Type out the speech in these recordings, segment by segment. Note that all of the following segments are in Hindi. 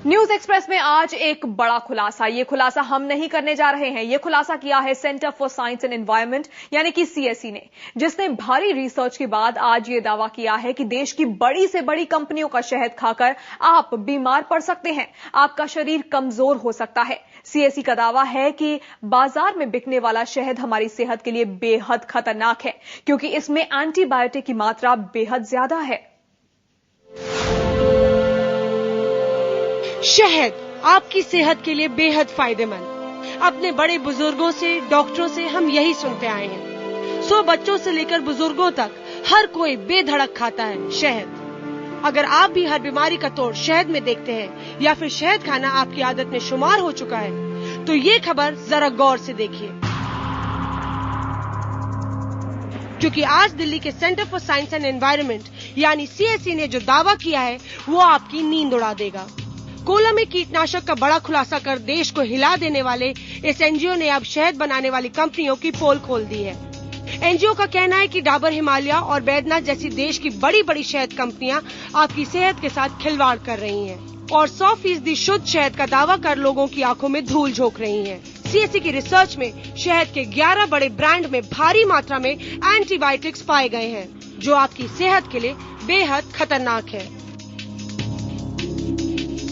न्यूज एक्सप्रेस में आज एक बड़ा खुलासा। ये खुलासा हम नहीं करने जा रहे हैं। ये खुलासा किया है centre for science and environment यानी कि सीएसई ने, जिसने भारी रिसर्च के बाद आज ये दावा किया है कि देश की बड़ी से बड़ी कंपनियों का शहद खाकर आप बीमार पड़ सकते हैं, आपका शरीर कमजोर हो सकता है। सीएसई का दावा है कि बाजार में बिकने वाला शहद हमारी सेहत के लिए बेहद खतरनाक है, क्योंकि इसमें एंटीबायोटिक की मात्रा बेहद ज्यादा है। शहद आपकी सेहत के लिए बेहद फायदेमंद। अपने बड़े बुजुर्गों से, डॉक्टरों से हम यही सुनते आए हैं। 100 बच्चों से लेकर बुजुर्गों तक हर कोई बेधड़क खाता है शहद। अगर आप भी हर बीमारी का तोड़ शहद में देखते हैं या फिर शहद खाना आपकी आदत में शुमार हो चुका है, तो ये खबर जरा गौर से देखिए, क्योंकि आज दिल्ली के centre for science and environment यानी सीएसई ने जो दावा किया है वो आपकी नींद उड़ा देगा। कोला में कीटनाशक का बड़ा खुलासा कर देश को हिला देने वाले इस एनजीओ ने अब शहद बनाने वाली कंपनियों की पोल खोल दी है। एनजीओ का कहना है कि डाबर हिमालय और बैद्यनाथ जैसी देश की बड़ी बड़ी शहद कंपनियां आपकी सेहत के साथ खिलवाड़ कर रही हैं और 100% शुद्ध शहद का दावा कर लोगों की आंखों में धूल झोंक रही हैं। सीएसई की रिसर्च में शहद के 11 बड़े ब्रांड में भारी मात्रा में एंटीबायोटिक्स पाए गए हैं, जो आपकी सेहत के लिए बेहद खतरनाक है।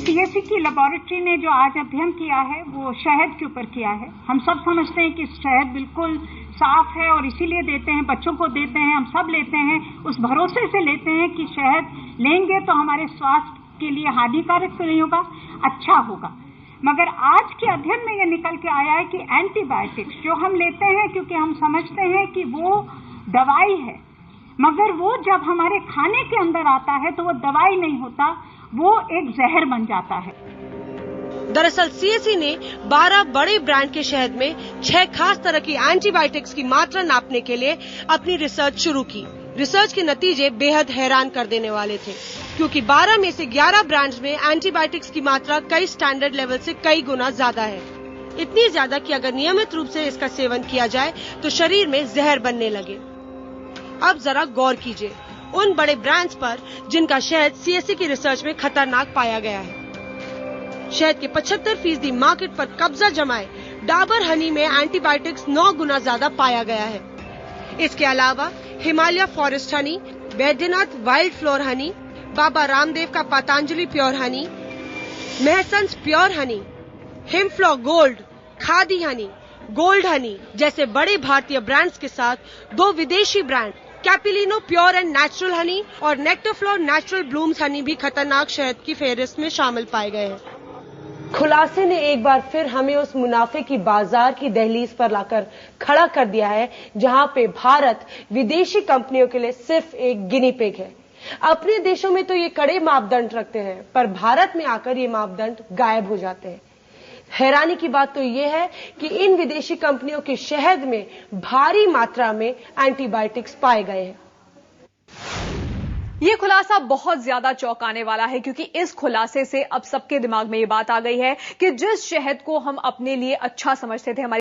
सीएसई की लेबोरेटरी ने जो आज अध्ययन किया है वो शहद के ऊपर किया है। हम सब समझते हैं कि शहद बिल्कुल साफ है और इसीलिए देते हैं, बच्चों को देते हैं, हम सब लेते हैं, उस भरोसे से लेते हैं कि शहद लेंगे तो हमारे स्वास्थ्य के लिए हानिकारक नहीं होगा, अच्छा होगा। मगर आज के अध्ययन में ये निकल के आया है कि एंटीबायोटिक्स जो हम लेते हैं क्योंकि हम समझते हैं कि वो दवाई है, मगर वो जब हमारे खाने के अंदर आता है तो वो दवाई नहीं होता, वो एक जहर बन जाता है। दरअसल सीएसई ने 12 बड़े ब्रांड के शहद में 6 खास तरह की एंटीबायोटिक्स की मात्रा नापने के लिए अपनी रिसर्च शुरू की। रिसर्च के नतीजे बेहद हैरान कर देने वाले थे, क्योंकि 12 में से 11 ब्रांड्स में एंटीबायोटिक्स की मात्रा कई स्टैंडर्ड लेवल से कई गुना ज्यादा है। इतनी ज्यादा कि अगर नियमित रूप से इसका सेवन किया जाए तो शरीर में जहर बनने लगे। अब जरा गौर कीजिए उन बड़े ब्रांड्स पर जिनका शहद सीएसई की रिसर्च में खतरनाक पाया गया है। शहद के 75% मार्केट पर कब्जा जमाए डाबर हनी में एंटीबायोटिक्स 9 गुना ज्यादा पाया गया है। इसके अलावा Himalaya forest honey, Baidyanath wild flower honey, Baba Ramdev का पतंजलि प्योर हनी, महसंस प्योर हनी, हिमफ्लॉ gold, Khadi honey, gold honey जैसे बड़े भारतीय ब्रांड्स के साथ 2 विदेशी brand Capilano pure and natural honey और नेक्टरफ्लो नेचुरल ब्लूम्स हनी भी खतरनाक शहद की फेहरिस्त में शामिल पाए गए हैं। खुलासे ने एक बार फिर हमें उस मुनाफे की बाजार की दहलीज पर लाकर खड़ा कर दिया है, जहां पे भारत विदेशी कंपनियों के लिए सिर्फ एक गिनी पिग है। अपने देशों में तो ये कड़े मापदंड रखते हैं, पर भारत में आकर ये मापदंड गायब हो जाते हैं। हैरानी की बात तो ये है कि इन विदेशी कंपनियों के शहद में भारी मात्रा में एंटीबायोटिक्स पाए गए हैं। ये खुलासा बहुत ज्यादा चौंकाने वाला है, क्योंकि इस खुलासे से अब सबके दिमाग में ये बात आ गई है कि जिस शहद को हम अपने लिए अच्छा समझते थे, हमारी